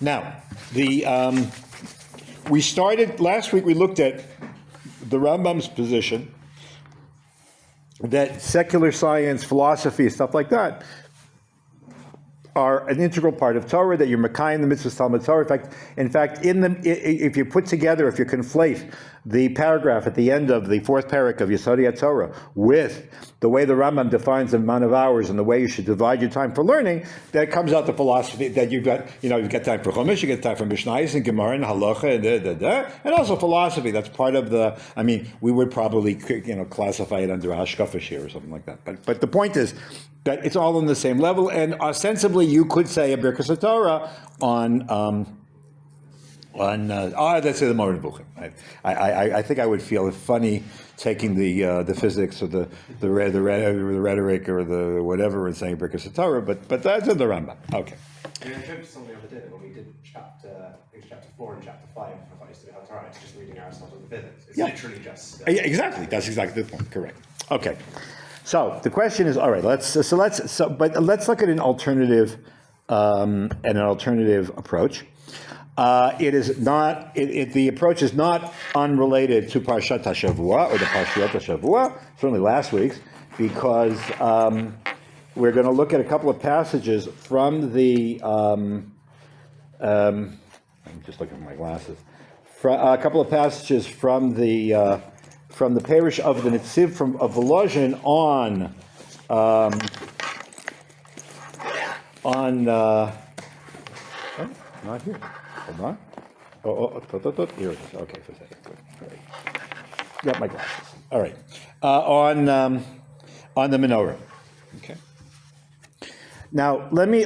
Now, we started, last week we looked at the Rambam's position that secular science, philosophy, stuff like that are an integral part of Torah, that you're Mekayim the mitzvahs Talmud Torah. In fact, if you put together, if you conflate the paragraph at the end of the fourth parak of Yesodei HaTorah with the way the Rambam defines the amount of hours and the way you should divide your time for learning, that comes out the philosophy that you've got time for Chumash, you get time for Mishnayos and Gemara and Halacha and also philosophy. That's part of the. I mean, we would probably classify it under Hashkafa Shir or something like that. But the point is that it's all on the same level, and ostensibly you could say a Birkas Torah on that's the Moreh Nevuchim. I think I would feel funny taking the physics or the rhetoric or the whatever and saying Birkas Torah, but that's in the Rambam. Okay. I showed you something the other day when we did chapter 4 and chapter 5 of Yesodei HaTorah. It's just reading Aristotle and physics. It's literally just exactly. That's exactly the point. Correct. Okay. So the question is, all right. Let's look at an alternative approach. The approach is not unrelated to Parshat HaShavua or the Parshiot HaShavua, certainly last week's, because we're going to look at a couple of passages from the. I'm just looking at my glasses. A couple of passages from the parish of the Netziv of Volozhin not here. Hold on. Here it is. Okay, for a second. Good. All right. Got my glasses. All right. On the Menorah. Okay. Now let me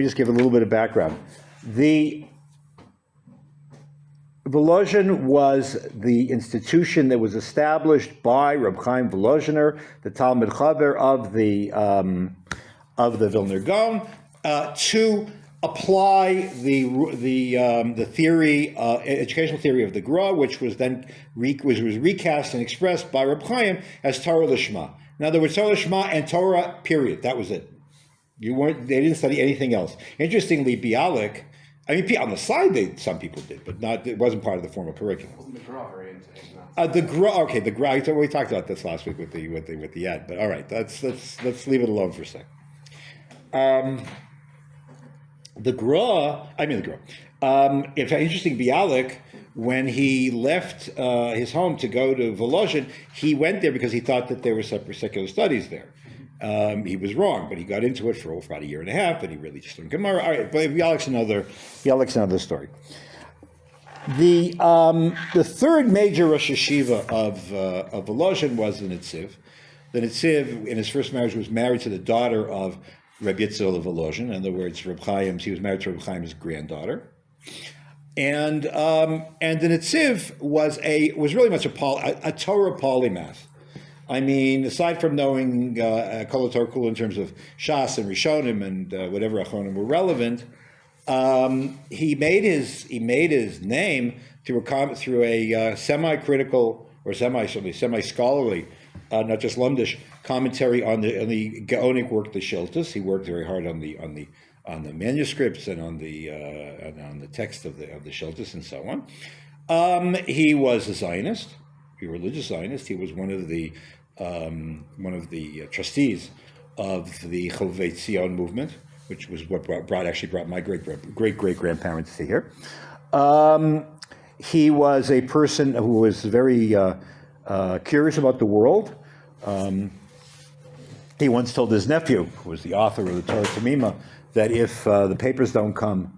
just give a little bit of background. The Volozhin was the institution that was established by Reb Chaim Volozhiner, the Talmud Chaver of the Vilna Gaon, to apply the theory, educational theory of the Gra, which was then was recast and expressed by Reb Chaim as Torah Lishma. In other words, Torah Lishma and Torah. Period. That was it. They didn't study anything else. Interestingly, Bialik. I mean, on the side, some people did, but it wasn't part of the formal curriculum. Wasn't the Gra very into it? The Gra. We talked about this last week with the ad. But all right, let's leave it alone for a second. The Gra. Interesting, Bialik, when he left his home to go to Volozhin, he went there because he thought that there were separate secular studies there. He was wrong, but he got into it for about a year and a half, and he really just learned Gemara. All right, but Bialik's another story. The third major Rosh Yeshiva of Volozhin was the Netziv. The Netziv, in his first marriage, was married to the daughter of Reb Yitzhak of Volozhin. In other words, he was married to Reb Chaim's granddaughter. And the Netziv was really much a Torah polymath. I mean, aside from knowing Kol Torah Kula in terms of Shas and Rishonim and whatever Achronim were relevant, he made his name through a semi-critical or semi-scholarly, not just lumdish, commentary on the Gaonic work, the Shiltas. He worked very hard on the manuscripts and on the text of the Shiltas and so on. He was a Zionist, a religious Zionist. He was one of the trustees of the Chovei Tzion movement, which was what brought my great grandparents to here. He was a person who was very curious about the world. He once told his nephew, who was the author of the Torah Tamima, that if the papers don't come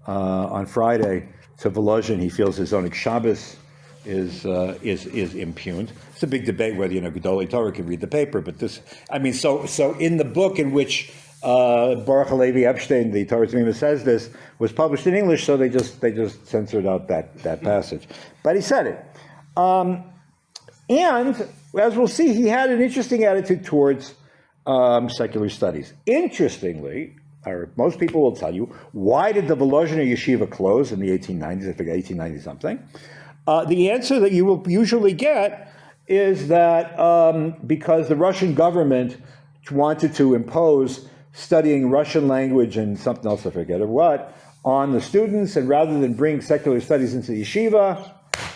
on Friday to Volozhin, he feels his own Shabbos is impugned. It's a big debate whether Gedolei Torah can read the paper, but so in the book in which Baruch Halevi Epstein, the Torah Tamima, says this, was published in English, so they just censored out that passage. But he said it, and as we'll see, he had an interesting attitude towards secular studies. Interestingly, or most people will tell you, why did the Volozhiner yeshiva close in the 1890s? I forget, 1890 something. The answer that you will usually get is that because the Russian government wanted to impose studying Russian language and something else, I forget what, on the students, and rather than bring secular studies into the yeshiva,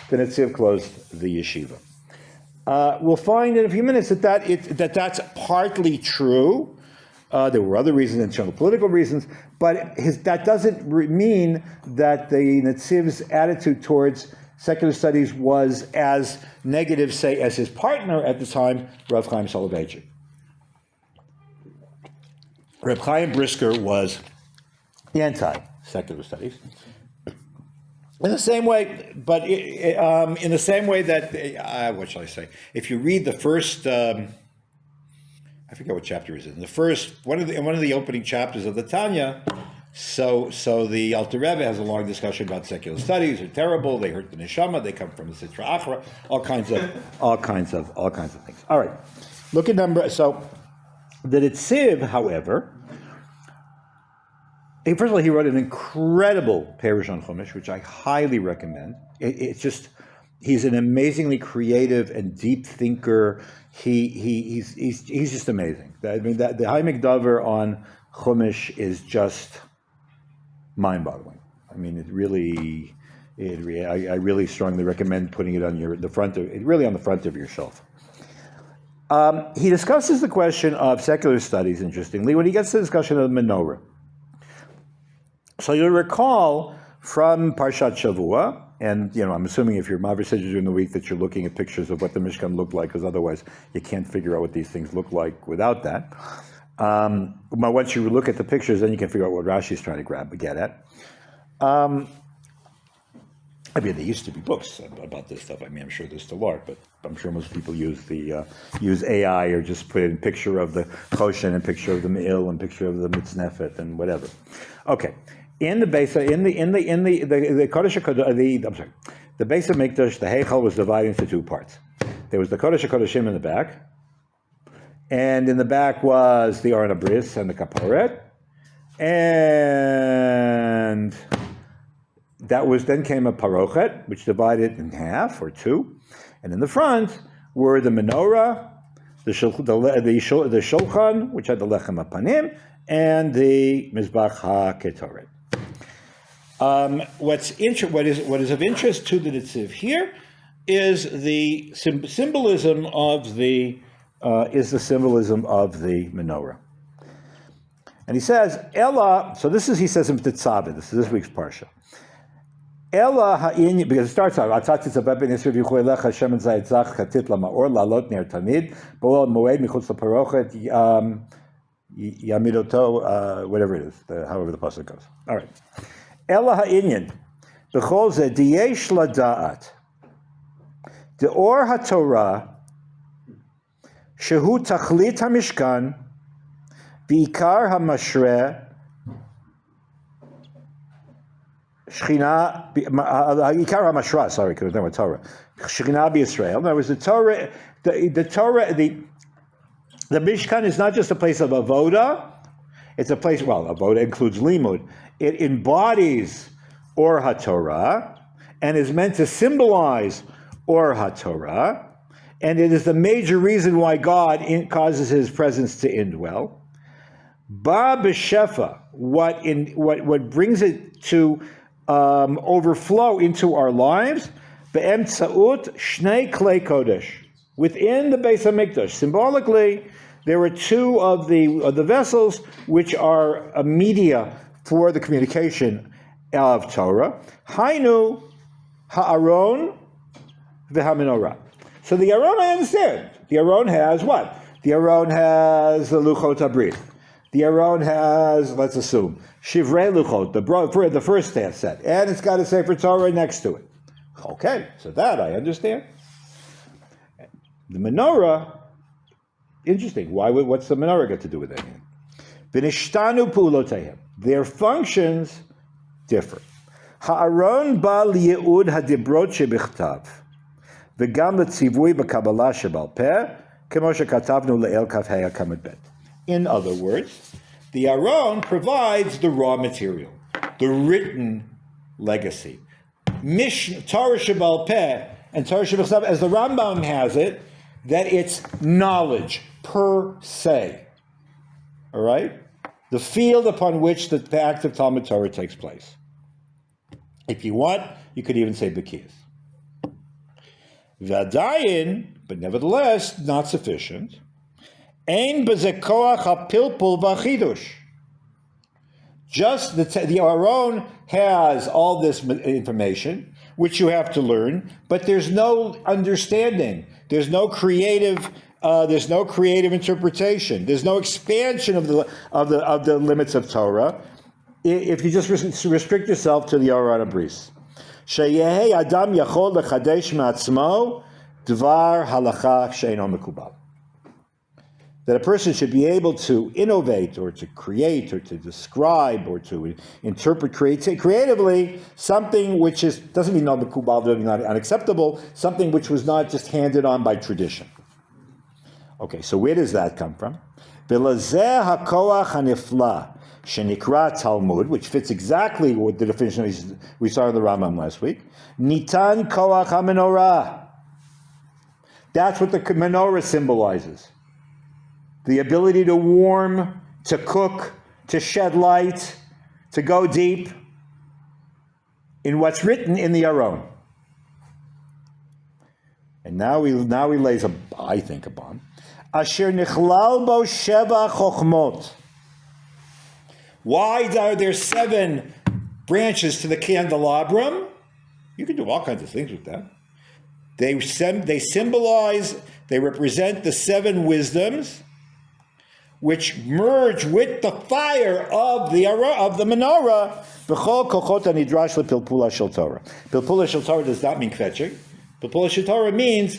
the Netziv closed the yeshiva. We'll find in a few minutes that that's partly true. There were other reasons, internal political reasons, but that doesn't mean that the Netziv's attitude towards secular studies was as negative, say, as his partner at the time, Rav Chaim Soloveitchik. Reb Chaim Brisker was anti-secular studies. In the same way, but in the same way that, what shall I say? If you read the first, I forget what chapter it is in. The first one of the opening chapters of the Tanya. So the Alter Rebbe has a long discussion about secular studies. They're terrible. They hurt the neshama. They come from the Sitra Achra. All kinds of things. All right. Look at number. So the Netziv, however. First of all, he wrote an incredible Perush on Chumash, which I highly recommend. It's just, he's an amazingly creative and deep thinker. He's just amazing. I mean, the Haimek Dover on Chumash is just mind-boggling. I mean, I really strongly recommend putting it on the front of your shelf. He discusses the question of secular studies, interestingly, when he gets to the discussion of the Menorah. So you'll recall from Parshat Shavua, and I'm assuming if you're Maver during the week that you're looking at pictures of what the Mishkan looked like, because otherwise you can't figure out what these things look like without that. But once you look at the pictures, then you can figure out what Rashi's trying to get at. I mean, there used to be books about this stuff. I mean, I'm sure there still are, but I'm sure most people use AI or just put in a picture of the Choshen and picture of the Me'il and picture of the Mitznefet and whatever. Okay. In the base, the Kodesh HaKodashim, the base of Mikdash, the Heichal was divided into two parts. There was the Kodesh HaKodashim in the back, and in the back was the Aron HaBris and the Kaporet, and then came a Parochet, which divided in half or two, and in the front were the Menorah, the Shulchan, which had the Lechem HaPanim, and the Mizbach HaKetoret. What is of interest to the Netziv here is the symbolism of the Menorah, and he says Ella. So he says in Tetzaveh. This is this week's parsha. Ella ha'inyan, because it starts out Atzat Tzaveh ben Yisrael v'yichu elecha Hashem and Zayit Zach Chatit Lamaor Lalot Ner Tamid Bo'ol Moed Michutz LaParochet Yamidoto, whatever it is, however the pasuk goes. All right. Ela ha'inyan, b'chol ze diyesh lada'at, de'or ha'torah, shehu tachlit ha'mishkan, v'ikar ha'mashreh, Shechina, Ikar HaMashra, sorry, because we're talking about Torah. Shechina b'Yisrael. In other words, the Torah, the Mishkan is not just a place of avoda. It's a place. Well, avoda includes limud. It embodies Or HaTorah and is meant to symbolize Or HaTorah, and it is the major reason why God causes His presence to indwell. Ba b'shefa, what brings it to overflow into our lives, be'emtzaut shnei klei kodesh, within the Beis HaMikdash. Symbolically, there are two of the vessels which are a media for the communication of Torah. Hainu ha'aron v'ha'menorah. So the Aron, I understand. The Aron has what? The Aron has the Luchot HaBrit. The Aron has, let's assume, Shivrei Luchot, the first set, and it's got a Sefer Torah next to it. Okay, so that I understand. The Menorah, interesting. What's the Menorah got to do with anything? V'nishtanu pu'ulotehem. Their functions differ. Ha'aron ba li'ye'ud hadibrot shebichtav, v'gam l'tzivui b'kabbalah shebal peh, kemo shekatavnu le'el kaf hei ha'kamet bet. In other words, the Aron provides the raw material, the written legacy. Torah Shebal Peh and Torah Shebal, as the Rambam has it, that it's knowledge per se. All right? the field upon which the act of Talmud Torah takes place. If you want, you could even say B'kiyas. V'adayin, but nevertheless, not sufficient. Ein b'zeh koach ha'pilpul v'achidush. Just the Aron has all this information, which you have to learn, but there's no understanding. There's no creative interpretation. There's no expansion of the limits of Torah. If you just restrict yourself to the Aron Abris. Sheyehei adam yachol lechadesh ma'atzmo dvar halacha she'eino mekubal. That a person should be able to innovate or to create or to describe or to interpret creatively something which doesn't mean not mekubal, doesn't mean not unacceptable, something which was not just handed on by tradition. Okay, so where does that come from? V'lazeh hakoach hanifla shenikra Talmud, which fits exactly with the definition we saw in the Rambam last week. Nitan koach ha-menorah. That's what the menorah symbolizes. The ability to warm, to cook, to shed light, to go deep in what's written in the Aron. And now he lays a bomb. Asher nichlal bo sheva chochmot. Why are there 7 branches to the candelabrum? You can do all kinds of things with that. They symbolize, they represent the 7 wisdoms, which merge with the fire of the menorah. B'chol kochot hanidrash lepilpula shel Torah. Pilpula shel Torah does not mean kvetching. Pilpula shel Torah means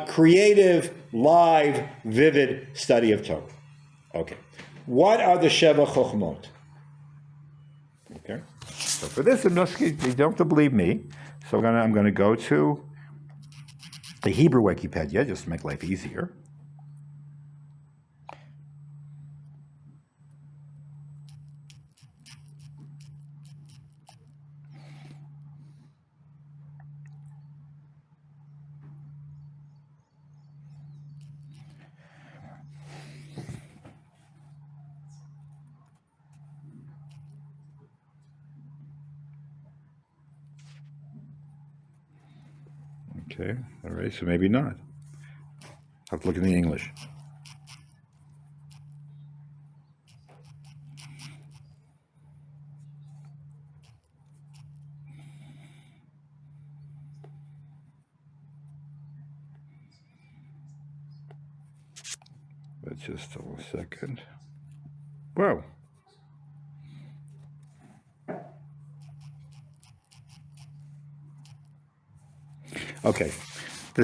creative, live, vivid study of Torah. Okay. What are the Sheva Chochmot? Okay. So for this, you don't have to believe me. So I'm going to go to the Hebrew Wikipedia just to make life easier. Okay, all right, so maybe not. I'll have to look in the English. But just a second. Whoa. Okay, the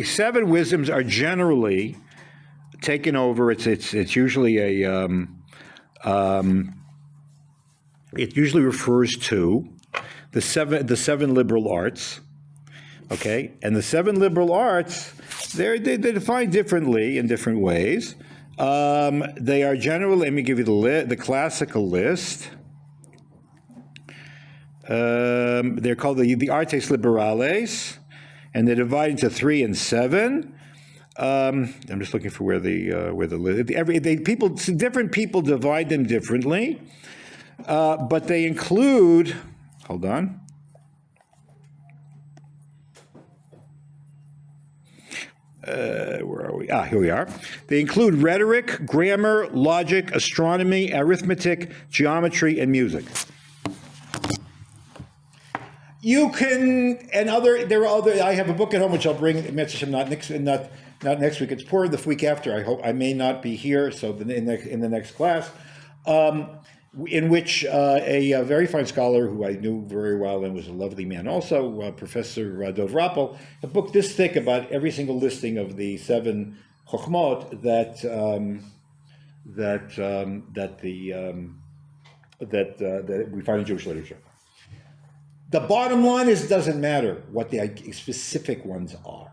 7 wisdoms are generally taken over. It's usually it usually refers to the seven liberal arts. Okay, and the 7 liberal arts they're defined differently in different ways. They are generally. Let me give you the classical list. They're called the artes liberales, and they're divided into 3 and 7. I'm just looking for where different people divide them differently, but they include. Hold on. Where are we? Here we are. They include rhetoric, grammar, logic, astronomy, arithmetic, geometry, and music. You can, there are other, I have a book at home which I'll bring, not next week, it's poured the week after, I may not be here, so in the next class, in which a very fine scholar who I knew very well and was a lovely man also, Professor Dov Rappel, a book this thick about every single listing of the 7 chokhmot that we find in Jewish literature. The bottom line is it doesn't matter what the specific ones are.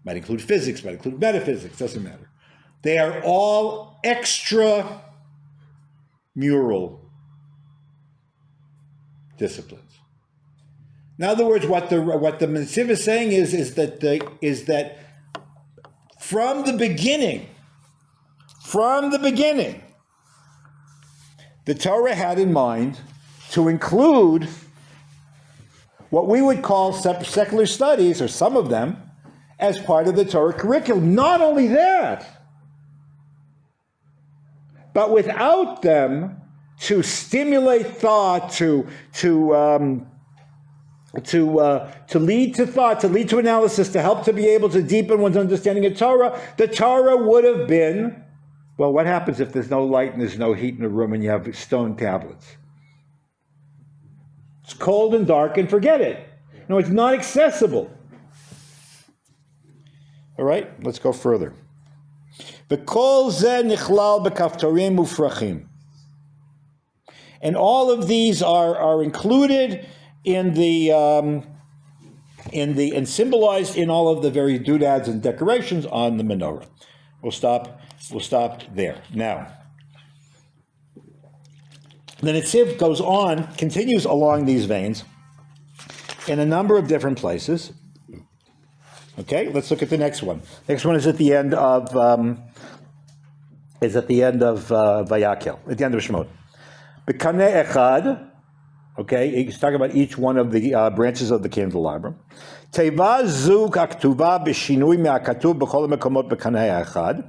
Might include physics, might include metaphysics, doesn't matter. They are all extramural disciplines. In other words, what the Netziv is saying is that from the beginning, From the beginning, the Torah had in mind to include what we would call secular studies, or some of them, as part of the Torah curriculum. Not only that, but without them, to stimulate thought, to lead to thought, to lead to analysis, to help to be able to deepen one's understanding of Torah, the Torah would have been, well, what happens if there's no light and there's no heat in the room and you have stone tablets? It's cold and dark and forget it. No, it's not accessible. All right, let's go further. V'kol zeh nichlal b'kaftorim ufrachim. And all of these are included and symbolized in all of the various doodads and decorations on the menorah. We'll stop there. Now, the Netziv goes on, continues along these veins in a number of different places. Okay, let's look at the next one. Next one is at the end of Vayakel, at the end of Shemot. B'kaneh echad. Okay, he's talking about each one of the branches of the candelabrum. Teva zu kaktuva b'shinui me'akatuv b'chol mekomot b'kaneh echad.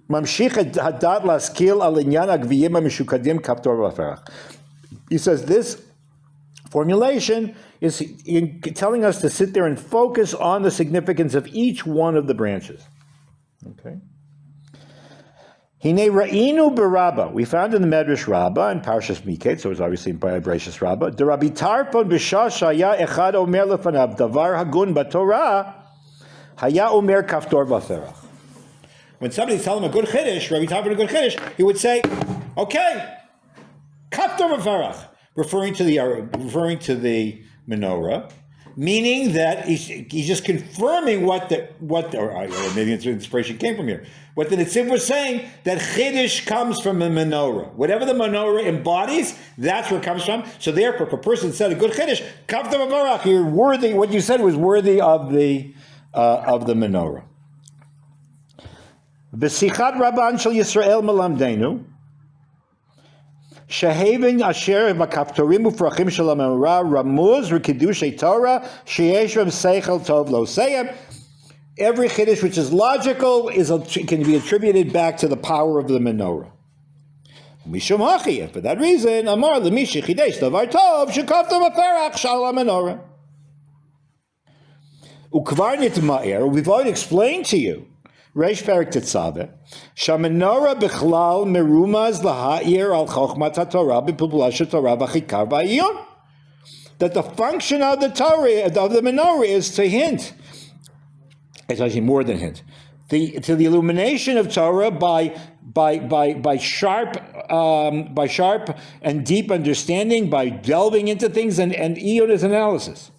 Mamshich hadat laskil al inyan agviyim ha'mishukadim kaptor v'aferach. He says this formulation is telling us to sit there and focus on the significance of each one of the branches. Okay. Hine ra'inu b'Rabbah. We found in the Medrash Rabbah and Parshas Miketz, so it's obviously in Brachos Rabbah. The Rabbi Tarfon b'shah shaya echad omer lefanav davar hagun b'Torah haya omer kaftor v'aferach. When somebody's telling him a good chiddush, Rabbi Tarfon a good chiddush, he would say, "Okay, kaftor v'aferach," referring to the menorah, meaning that he's just confirming what or maybe inspiration came from here. What the Netziv was saying, that chiddush comes from the menorah. Whatever the menorah embodies, that's where it comes from. So therefore, if a person said a good chiddush, kaftor v'aferach, you're worthy. What you said was worthy of the menorah. B'sichad Rabban shel Yisrael melamdenu. Shehavin asher v'kaftorim ufrachim shel menorah ramuz v'kiddushay Torah sheyesh v'em seichel tov lo seyem. Every chiddush which is logical can be attributed back to the power of the menorah. Mishum hachi, and for that reason, amar l'mishi chidesh davar tov shekaftor v'aferach shal menorah. Ukvar nitma'er. We've already explained to you. Reish Perik Tetzaveh, Shamenorah Bichlal Merumaz Laha'ir Al Chochmat HaTorah B'Pulpulash Torah V'Chikar V'Ayon. That the function of the Torah, of the menorah, is to hint. It's actually more than hint. To the illumination of Torah by sharp and deep understanding, by delving into things, and Eon is analysis.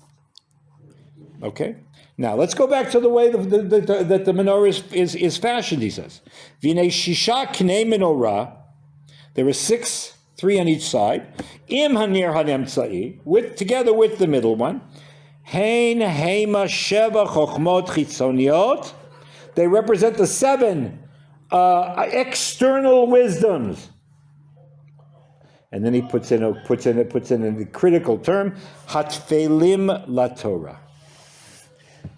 Okay. Now, let's go back to the way that the menorah is fashioned, he says. V'nei shisha knei menorah. There are 6, 3 on each side. Im hanir hanemtzai, together with the middle one. Hein heima sheva chochmot chitzoniot. They represent the 7 external wisdoms. And then he puts in a critical term, hatfelim la Torah.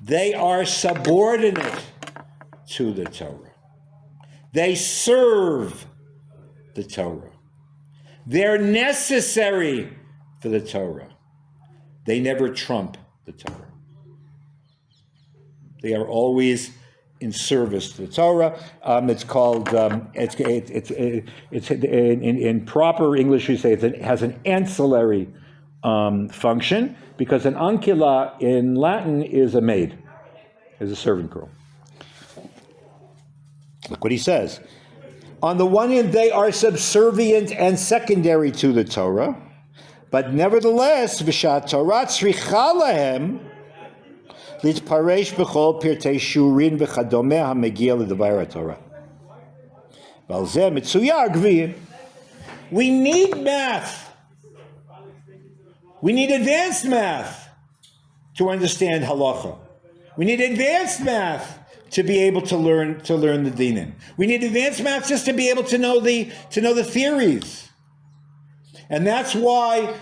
They are subordinate to the Torah. They serve the Torah. They're necessary for the Torah. They never trump the Torah. They are always in service to the Torah. It's called, in proper English we say it has an ancillary function, because an ancilla in Latin is a maid, is a servant girl. Look what he says. On the one hand, they are subservient and secondary to the Torah, but nevertheless, v'shat Torah tzricha lahem litparesh b'chol pirtei shurin v'chadomeh hamegia l'davar HaTorah. V'al zeh mitzuyar gviyim. We need math. We need advanced math to understand halacha. We need advanced math to be able to learn the dinim. We need advanced math just to be able to know the theories. And that's why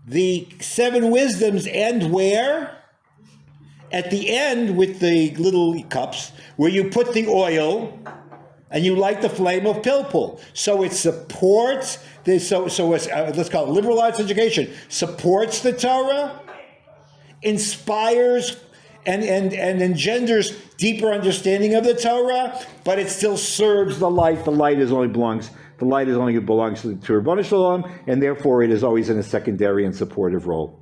the 7 wisdoms end where? At the end with the little cups where you put the oil and you light the flame of pilpul. So it supports this. So it's, let's call it liberal arts education. Supports the Torah, inspires and engenders deeper understanding of the Torah, but it still serves the light. The light only belongs to Ribono Shel Olam, and therefore it is always in a secondary and supportive role.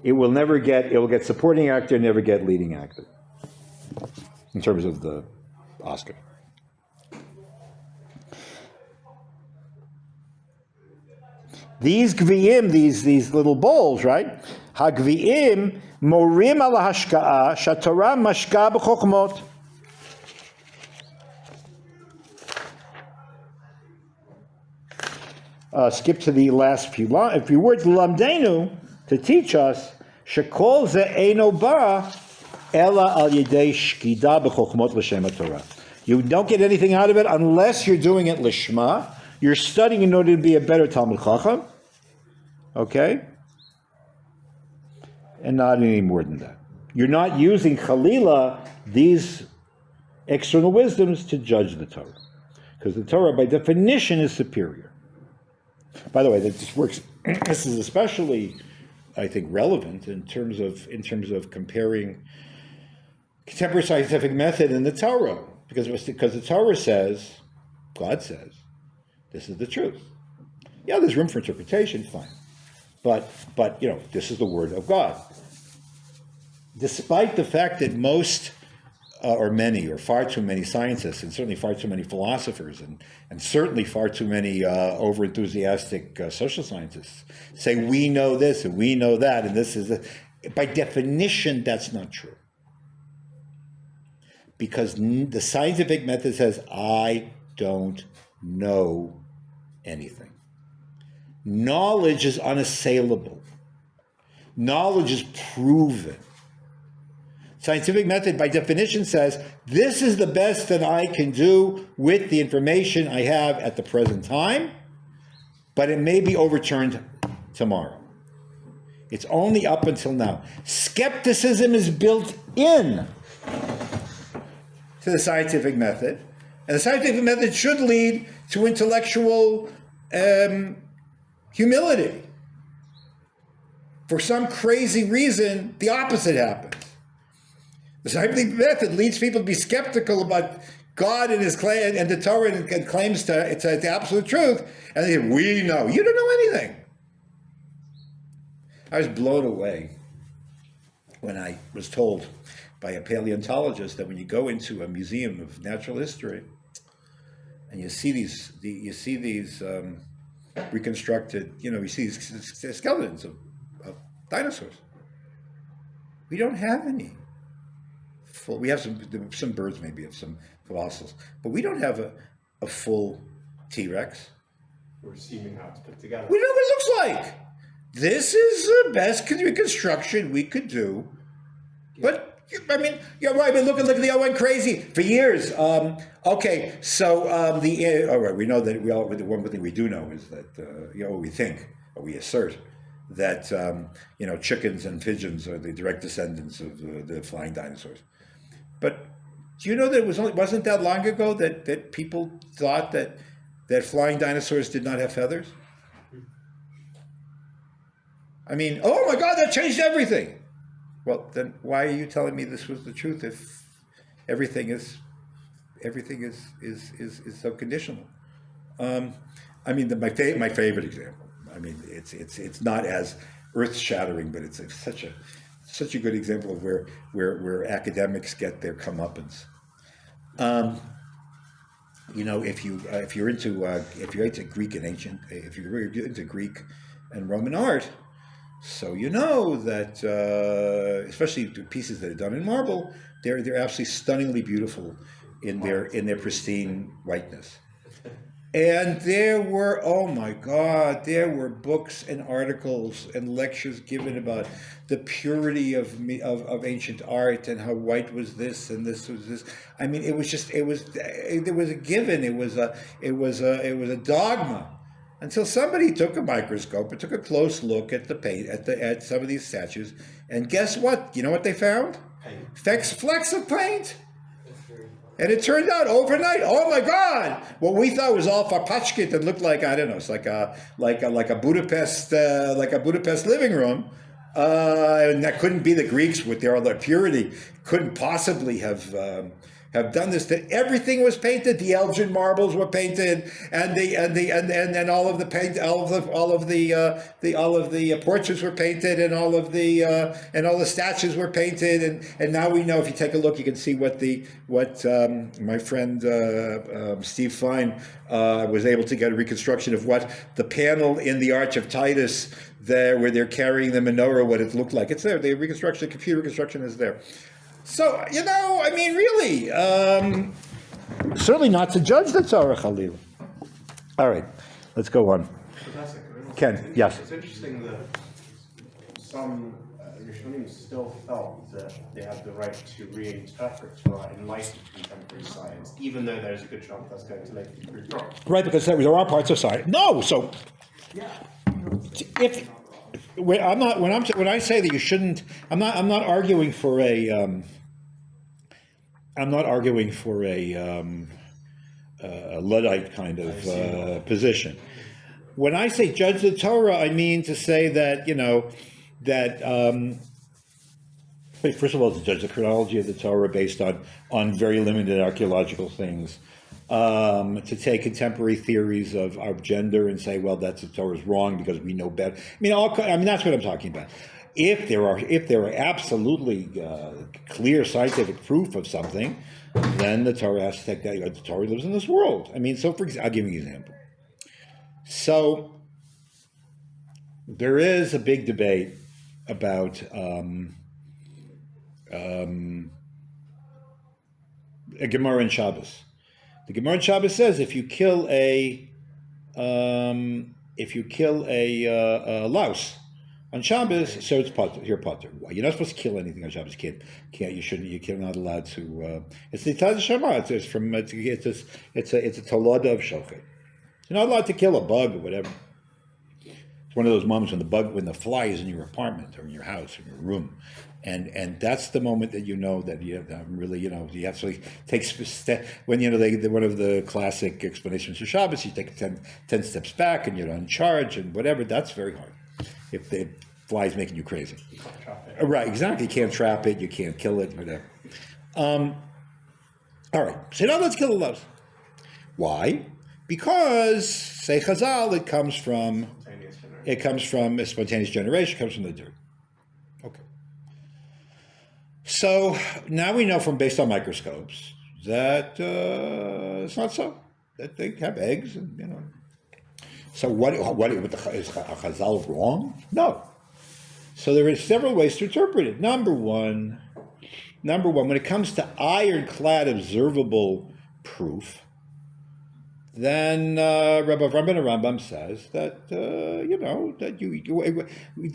It will get supporting actor, never get leading actor in terms of the Oscar. These gviim, these little bowls, right? Hagviim morim ala hashka'a shatorah mashka b'chokhmot. Skip to the last few words. Lamdenu, to teach us, shekol ze eino ba ela al yedei shkida b'chokhmot l'shem haTorah. You don't get anything out of it unless you're doing it lishma. You're studying in order to be a better Talmid Chacham, okay? And not any more than that. You're not using Chalila, these external wisdoms, to judge the Torah. Because the Torah, by definition, is superior. By the way, this is especially, I think, relevant in terms of comparing contemporary scientific method and the Torah. Because the Torah says, God says, this is the truth. Yeah, there's room for interpretation, fine. But this is the word of God. Despite the fact that most, or many, or far too many scientists, and certainly far too many philosophers, and certainly far too many over-enthusiastic social scientists say, we know this, and we know that, and this is... By definition, that's not true. Because the scientific method says, I don't know anything. Knowledge is unassailable. Knowledge is proven. Scientific method, by definition, says, this is the best that I can do with the information I have at the present time, but it may be overturned tomorrow. It's only up until now. Skepticism is built in to the scientific method, and the scientific method should lead to intellectual humility. For some crazy reason, the opposite happens. The scientific method leads people to be skeptical about God and His claim and the Torah and claims to it's the absolute truth, and they say, we know. You don't know anything. I was blown away when I was told by a paleontologist that when you go into a museum of natural history and you see these reconstructed, you see these skeletons of dinosaurs. We don't have any full. We have some birds, maybe have some fossils, but we don't have a full T-Rex. We're assuming how it's put together. We know what it looks like. This is the best reconstruction we could do, but. I mean, you're right. But look at the all went crazy for years. Okay, so all right, we know that the one thing we do know is that we think or we assert that chickens and pigeons are the direct descendants of the flying dinosaurs. But do you know that it wasn't that long ago that people thought that flying dinosaurs did not have feathers? I mean, oh my God, that changed everything. Well, then why are you telling me this was the truth if everything is so conditional? I mean, my favorite example. I mean, it's not as earth-shattering, but it's such a good example of where academics get their comeuppance. If you're into Greek and if you're into Greek and Roman art. So you know that, especially the pieces that are done in marble, they're absolutely stunningly beautiful in their pristine whiteness. And there were, oh my God, there were books and articles and lectures given about the purity of ancient art and how white was this and this was this. I mean, there was a given. It was a dogma until somebody took a microscope and took a close look at the paint at some of these statues, and guess what? You know what they found? Paint. Flecks of paint. And it turned out overnight, oh my God! What we thought was all farpachkit and looked like, I don't know, it's like a Budapest living room, and that couldn't be the Greeks with their purity. Couldn't possibly have done this. That everything was painted. The Elgin marbles were painted, and all of the paint, all of the portraits were painted, and all the statues were painted, and now we know. If you take a look, you can see what my friend Steve Fine was able to get a reconstruction of what the panel in the Arch of Titus there, where they're carrying the menorah, what it looked like. It's there. The reconstruction, computer reconstruction, is there. So, I mean, really, certainly not to judge the Torah, Khalil. All right, let's go on. Fantastic. Ken, yes. It's interesting that some Rishonim still felt that they had the right to reinterpret Torah in light of contemporary science, even though there's a good chance that's going to make it prove wrong. Right, because there are parts of science. No, so if when I say that you shouldn't, I'm not arguing for a. I'm not arguing for a Luddite kind of position. When I say judge the Torah, I mean to say that first of all, to judge the chronology of the Torah based on very limited archaeological things. To take contemporary theories of gender and say, well, that's the Torah is wrong because we know better. I mean, that's what I'm talking about. If there are absolutely clear scientific proof of something, then the Torah has to take that. The Torah lives in this world. I mean, so I'll give you an example. So there is a big debate about a Gemara in Shabbos. The Gemara in Shabbos says if you kill a louse on Shabbos, so it's potter. You're potter. You're not supposed to kill anything on Shabbos. You're not allowed to. It's the Taz Shema. It's a tolada of shochet. You're not allowed to kill a bug or whatever. It's one of those moments when the fly is in your apartment or in your house or in your room, and that's the moment that you know that you have really, you have to take when one of the classic explanations of Shabbos, you take 10 steps back and you're on charge and whatever. That's very hard. If the fly is making you crazy. You can't trap it. Right, exactly. You can't trap it, you can't kill it, whatever. All right, so now let's kill the louse. Why? Because, say Chazal, it comes from a spontaneous generation, it comes from the dirt. Okay. So now we know based on microscopes that it's not so. That they have eggs and, So what is Chazal wrong? No. So there are several ways to interpret it. Number one, when it comes to ironclad observable proof, then Rabbi Avram ben Rambam says that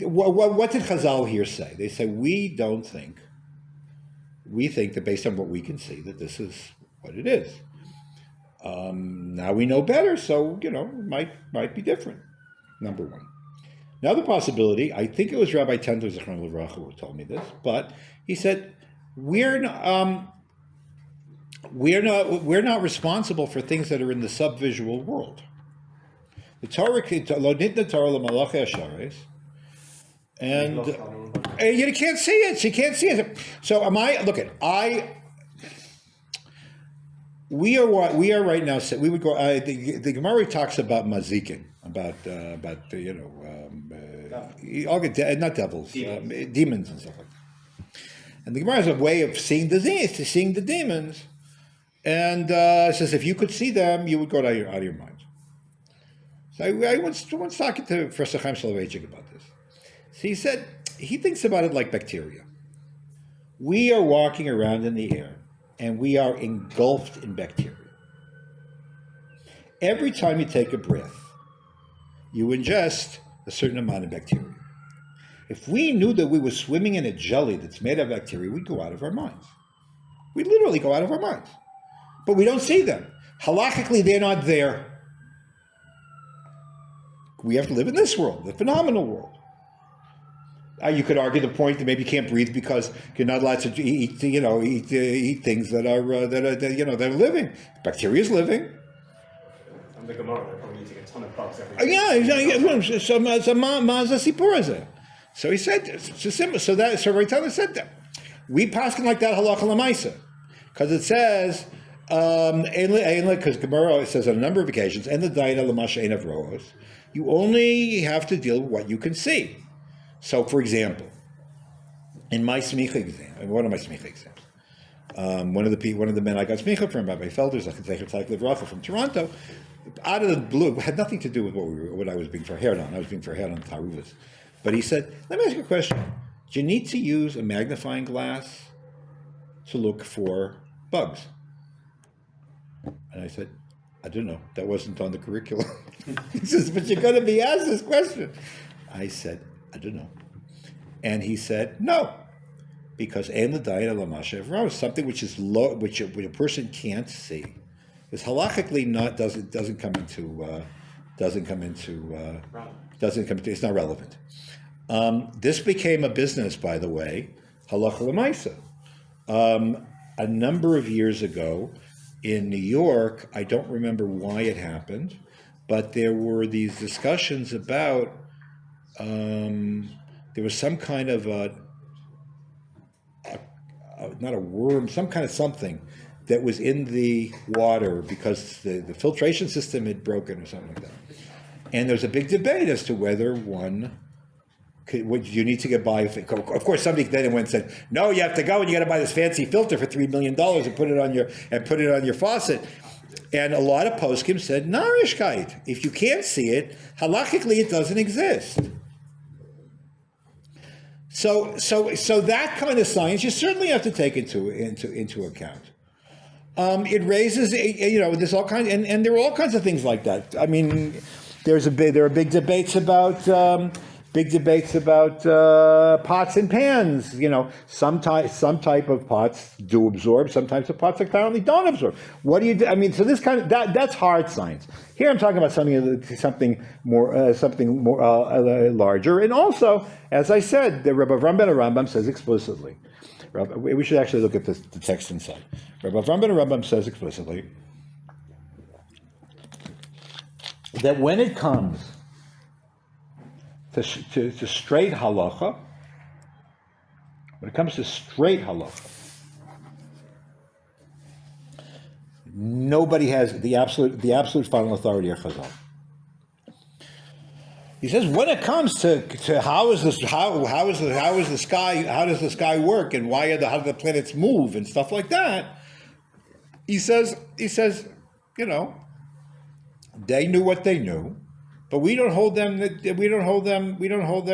what did Chazal here say? They say we think that based on what we can see that this is what it is. Now we know better, so it might be different. Number one. Another possibility, I think it was Rabbi Tender Zichron Livracha who told me this, but he said we're not responsible for things that are in the subvisual world. The Torah, lo nitna Torah l'malachi hasharis, and you can't see it. So you can't see it. So we are right now. We would go. The Gemara talks about mazikin, about not devils, demons and stuff like that. And the Gemara has a way of seeing the demons, and it says if you could see them, you would go out of your mind. So I once talking to Professor Chaim Soloveitchik about this. So he said he thinks about it like bacteria. We are walking around in the air, and we are engulfed in bacteria. every time you take a breath, you ingest a certain amount of bacteria. If we knew that we were swimming in a jelly that's made of bacteria, we'd go out of our minds. We'd literally go out of our minds. But we don't see them. Halakhically, they're not there. We have to live in this world, the phenomenal world. You could argue the point that maybe you can't breathe because you're not allowed to eat things that are living. Bacteria is living. And the Menorah, they're probably eating a ton of bugs every day. So he said, it's simple. So Raitana said that. We paskin like that halacha l'maisa, because it says, because Gemara, it says on a number of occasions, and the daina l'masha ein of roos, you only have to deal with what you can see. So, for example, in my smicha exam, one of my smicha exams, one of the men I got smicha from, Rabbi Felder's from Toronto, out of the blue, had nothing to do with what I was being forheard on. I was being forheard on taruvas. But he said, let me ask you a question. Do you need to use a magnifying glass to look for bugs? And I said, I don't know. That wasn't on the curriculum. He says, but you're going to be asked this question. I said, I don't know. And he said, no. Because ein l'dayin l'masha evro is something which is low, which a person can't see. It's halachically doesn't come into it's not relevant. This became a business, by the way, halacha l'maisa. A number of years ago in New York, I don't remember why it happened, but there were these discussions about there was some kind of not a worm, some kind of something that was in the water because the filtration system had broken or something like that. And there was a big debate as to whether you need to get by. Of course, somebody then went and said, "No, you have to go and you got to buy this fancy filter for $3 million and put it on your faucet." And a lot of poskim said, "Narishkeit. If you can't see it, halachically it doesn't exist." So that kind of science you certainly have to take into account. It raises, there's all kinds, and there are all kinds of things like that. I mean, there are big debates about pots and pans. Some type of pots do absorb. Some types of pots apparently don't absorb. What do you do? I mean, so this kind of that's hard science. Here I'm talking about something more larger. And also, as I said, the Rabbi Avram ben Rambam says explicitly. We should actually look at the text inside. Rabbi Avram ben Rambam says explicitly that when it comes to straight halacha, nobody has the absolute final authority of Chazal. He says when it comes to how does the sky work and how do the planets move and stuff like that, he says they knew what they knew. But we don't hold them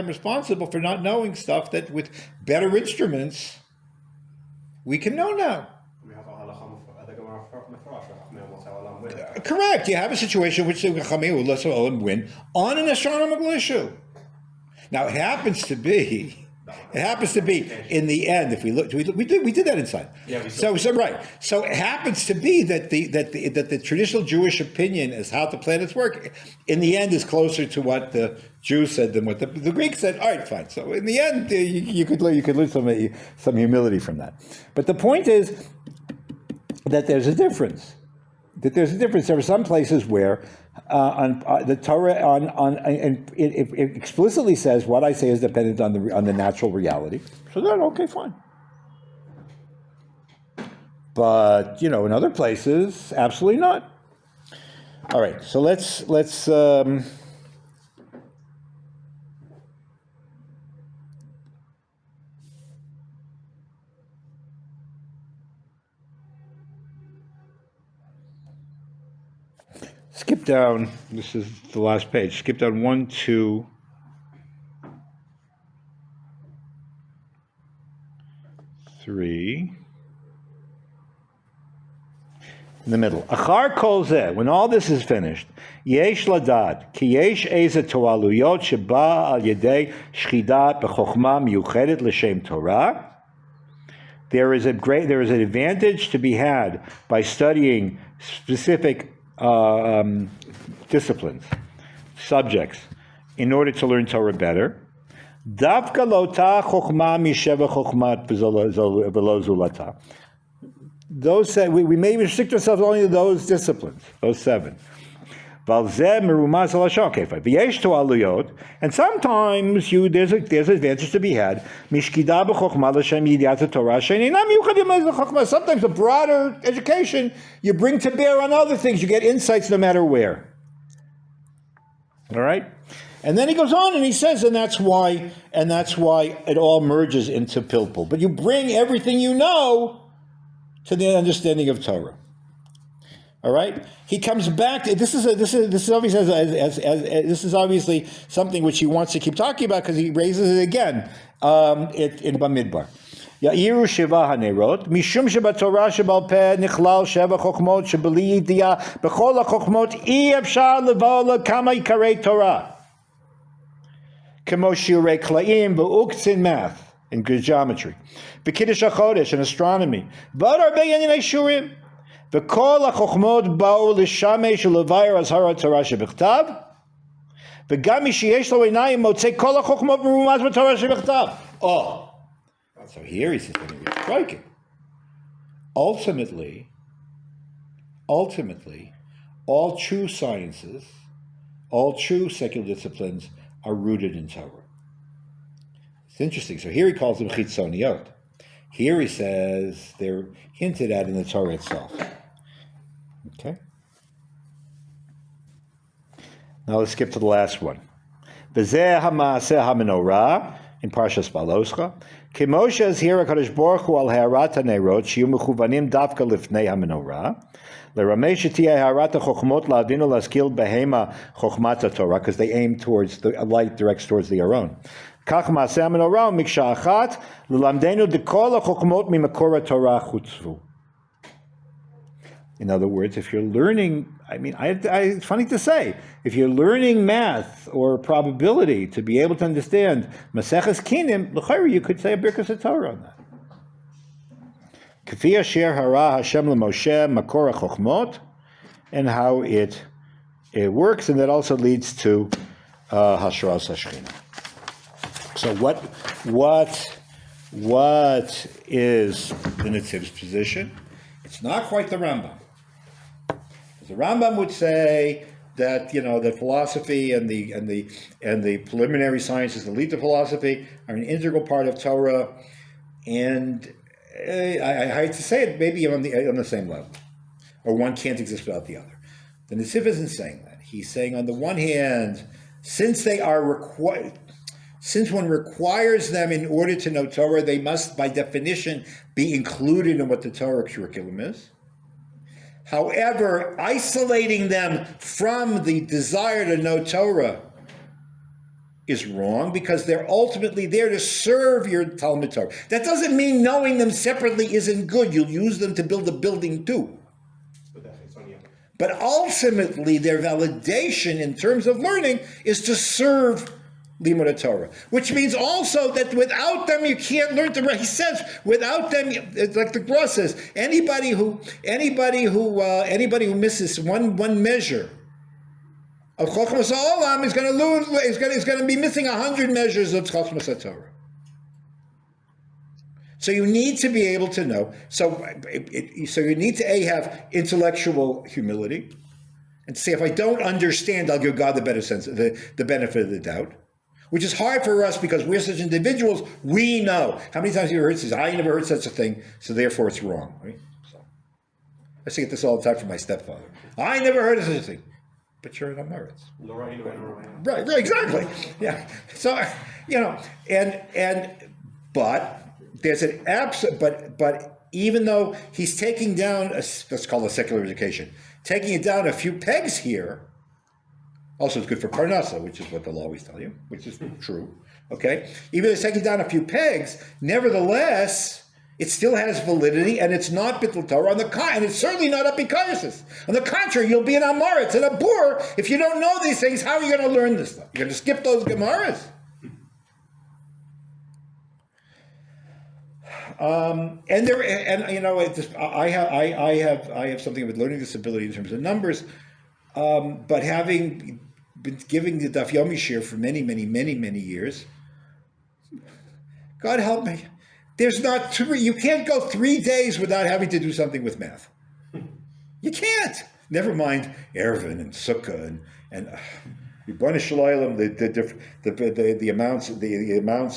responsible for not knowing stuff that with better instruments we can know now. We have a halacha Correct. You have a situation which the Chachamim will let Olam win on an astronomical issue. Now it happens to be in the end. If we look, we did that inside. Yeah, so right. So it happens to be that the traditional Jewish opinion as how the planets work, in the end, is closer to what the Jews said than what the Greeks said. All right, fine. So in the end, you could lose some humility from that. But the point is that there's a difference. There are some places where the Torah it explicitly says what I say is dependent on the natural reality. So then, okay, fine. But in other places, absolutely not. All right, so let's skip down. This is the last page. Skip down 1, 2, 3, in the middle. Achar kol zeh, when all this is finished, yesh ladad, ki yesh eze toaluyot sheba al yedei shchida b'chokhma miyuchedet l'shem Torah. There is an advantage to be had by studying specific disciplines, subjects, in order to learn Torah better. Davka lota chokhma misheva chokhmat v'lo zulata. Those we may restrict ourselves only to those disciplines, those 7. And sometimes there's advantage to be had. Sometimes a broader education you bring to bear on other things. You get insights no matter where. All right? And then he goes on and he says, and that's why it all merges into pilpul. But you bring everything you know to the understanding of Torah. All right. He comes back. This is obviously something which he wants to keep talking about because he raises it again in Bamidbar. Ya'iru shiva hanerot mishum shebatorah shebal peh nichlal sheva chokhmot shebeli yidiyah b'chol hachokhmot I efshar levo kama yikarei Torah kemo shirei klaim v'uktzin math in geometry b'kiddush hachodesh and astronomy v'od arbe yanyanei shurim. וכל החוכמות באו לשמש ולבאר אזהרת תורה שבכתב, וגם מי שיש לו עיניים מוצא כל החוכמות מרומז בתורה שבכתב. Oh, so here he says something very striking. Ultimately, all true sciences, all true secular disciplines are rooted in Torah. It's interesting. So here he calls them chitzoniot. Here he says they're hinted at in the Torah itself. Okay. Now let's skip to the last one. V'zeh ha'maaseh ha'menorah in Parshas Baloscha. K'moshe azhira HaKadosh Baruch Hu al ha'arat ha'neirot shiyu mechuvanim davka lifnei ha'menorah. L'ramei shetiyeh ha'arat ha'chokhmot la'avinu laskil behema chokhmat ha'torah, because they aim towards the light directs towards the Aron. Kach maaseh ha'menorah u'miksha achat l'lamdenu dekol ha'chokhmot mimakor ha'torah chutzvu. In other words, if you're learning, it's funny to say, if you're learning math or probability to be able to understand Maseches Kinim, l'chayr, you could say a Birkas HaTorah on that. K'fi asher hara Hashem l'Moshe makor ha'chokhmot, and how it works, and that also leads to Hashras HaShechina. So what is the Netziv's position? It's not quite the Rambam. The Rambam would say that that philosophy and the preliminary sciences that lead to philosophy are an integral part of Torah, and I hate to say it, maybe on the same level, or one can't exist without the other. The Netziv isn't saying that. He's saying, on the one hand, since they are required, since one requires them in order to know Torah, they must, by definition, be included in what the Torah curriculum is. However, isolating them from the desire to know Torah is wrong, because they're ultimately there to serve your Talmud Torah. That doesn't mean knowing them separately isn't good. You'll use them to build a building too. But ultimately, their validation in terms of learning is to serve Limud Torah, which means also that without them you can't learn Torah. He says, without them, it's like the Gra says, anybody who misses one measure of Chochmas HaOlam is going to be missing 100 measures of Chochmas HaTorah. So you need to be able to know. So you need to have intellectual humility, and to say, if I don't understand, I'll give God the better sense, the benefit of the doubt. Which is hard for us because we're such individuals. We know. How many times have you heard this? I never heard such a thing, so therefore it's wrong. Right? So, I say this all the time from my stepfather. I never heard of such a thing. But you're in merits. Right, exactly. Yeah. So, but there's an but even though he's taking down, let's call it secular education, taking it down a few pegs here. Also, it's good for Parnasa, which is what they'll always tell you, which is true. Okay? Even though it's taking down a few pegs, nevertheless, It still has validity, and it's not bittul Torah. And it's certainly not apikaisis. On the contrary, you'll be an amoritz and a bur if you don't know these things. How are you going to learn this stuff? You're going to skip those gemaras. I have something with learning disability in terms of numbers, but having been giving the Daf Yomi shir for many years, God help me. There's not three. You can't go 3 days without having to do something with math. You can't. Never mind Erevin and Sukkah and the amounts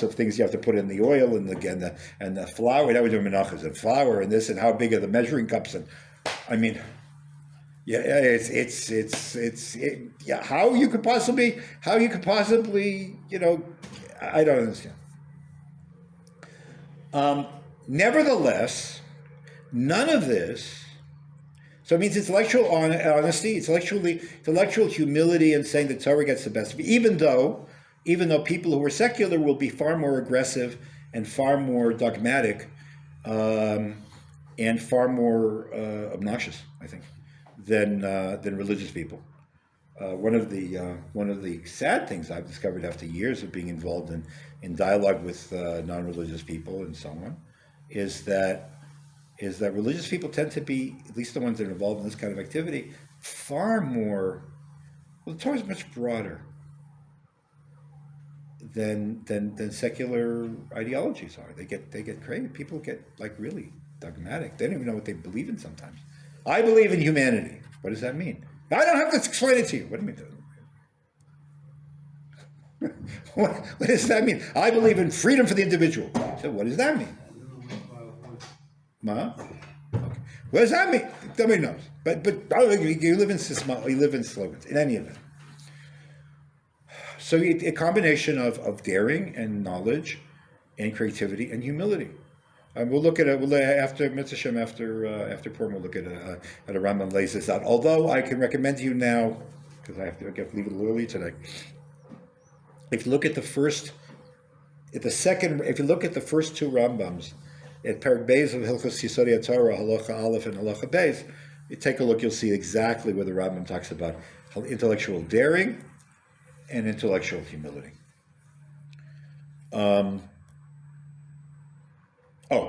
of things you have to put in the oil and the flour. That was doing menachas and flour and this and how big are the measuring cups and I mean, yeah. How you could possibly I don't understand. Nevertheless, none of this. So it means intellectual honesty, intellectual humility, and saying that Torah gets the best of you. Even though people who are secular will be far more aggressive and far more dogmatic, and far more obnoxious, I think, than religious people. One of the sad things I've discovered after years of being involved in dialogue with non-religious people and so on, is that religious people tend to be, at least the ones that are involved in this kind of activity, far more. Well, the Torah is much broader than secular ideologies are. They get crazy. People get like really dogmatic. They don't even know what they believe in sometimes. I believe in humanity. What does that mean? I don't have to explain it to you. What do you mean? What does that mean? I believe in freedom for the individual. So what does that mean? Ma? Okay. What does that mean? Nobody knows. But you live in slogans. In any event. So a combination of daring and knowledge, and creativity and humility. We'll look at it. After Mitzvah after Purim, we'll look at a Rambam lays this out. Although I can recommend to you now, because I have to leave it a little early today. If you look at the first two Rambams, at Perek Beis of Hilchos Yisodei Torah, Halacha Aleph and Halacha Beis, you take a look, you'll see exactly where the Rambam talks about intellectual daring and intellectual humility.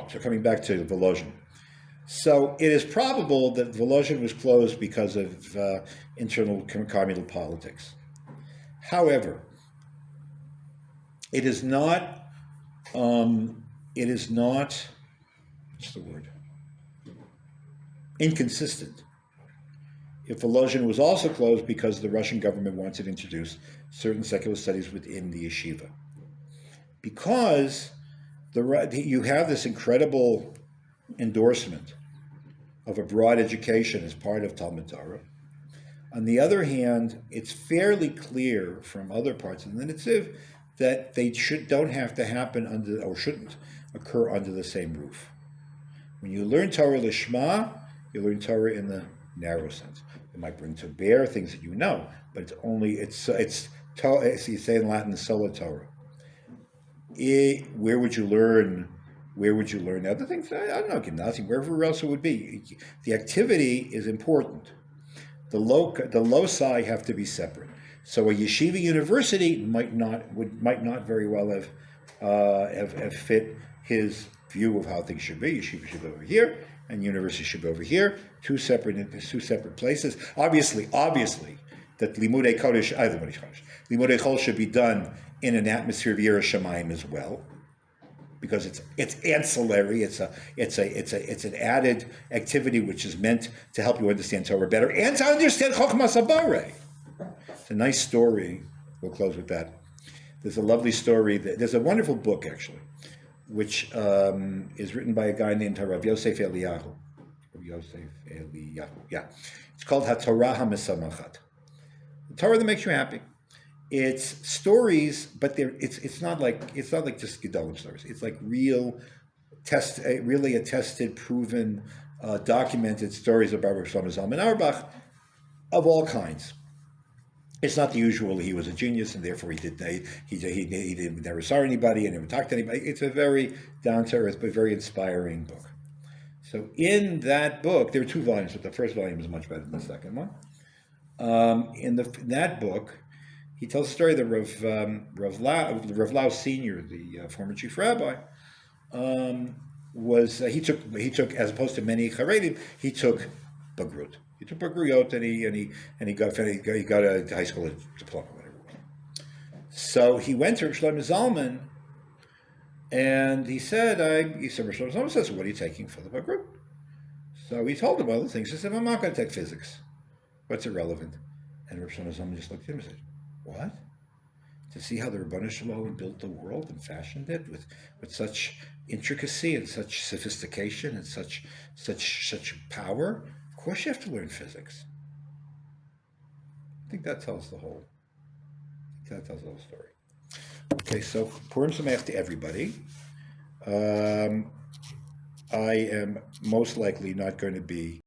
So coming back to Volozhin. So it is probable that Volozhin was closed because of internal communal politics. However, it is not, what's the word? Inconsistent. If Volozhin was also closed because the Russian government wanted to introduce certain secular studies within the yeshiva. Because you have this incredible endorsement of a broad education as part of Talmud Torah. On the other hand, it's fairly clear from other parts of the Netziv that they don't have to happen shouldn't occur under the same roof. When you learn Torah Lishma, you learn Torah in the narrow sense. It might bring to bear things that you know, but it's you say in Latin, sola Torah. Where would you learn the other things? I don't know, gymnasium, wherever else it would be. The activity is important. The loci have to be separate. So a yeshiva university might not very well have fit his view of how things should be. Yeshiva should go over here, and university should go over here. Two separate places. Obviously, that limudei chol should be done in an atmosphere of Yireh Shamayim as well, because it's ancillary. It's an added activity which is meant to help you understand Torah better and to understand Chochmas Habarei. It's a nice story. We'll close with that. There's a lovely story. There's a wonderful book actually, which is written by a guy named Rav Yosef Eliyahu. Yeah, it's called HaTorah HaMesamachat. The Torah that makes you happy. It's stories, but it's not like just Gedolim stories. It's like really attested, proven, documented stories about Rav Shlomo Zalman Auerbach of all kinds. It's not the usual. He was a genius, and therefore he never saw anybody and never talked to anybody. It's a very down to earth but very inspiring book. So in that book, there are two volumes, but the first volume is much better than the second one. In that book, he tells the story that Rav Lau Senior, the former chief rabbi, he took as opposed to many Charedim, he took Bagrut. He took Bagruyot and he got a high school diploma, whatever it was. So he went to Rav Shlomo Zalman, and he said, Rav Shlomo Zalman says, "What are you taking for the Bagrut?" So he told him other things. He said, "I'm not going to take physics. What's irrelevant?" And Rav Shlomo Zalman just looked at him and said, "What? To see how the Rebbeinu Shalom built the world and fashioned it with such intricacy and such sophistication and such power? Of course you have to learn physics." I think that tells the whole story. Okay, so Purim Sameach to everybody. I am most likely not going to be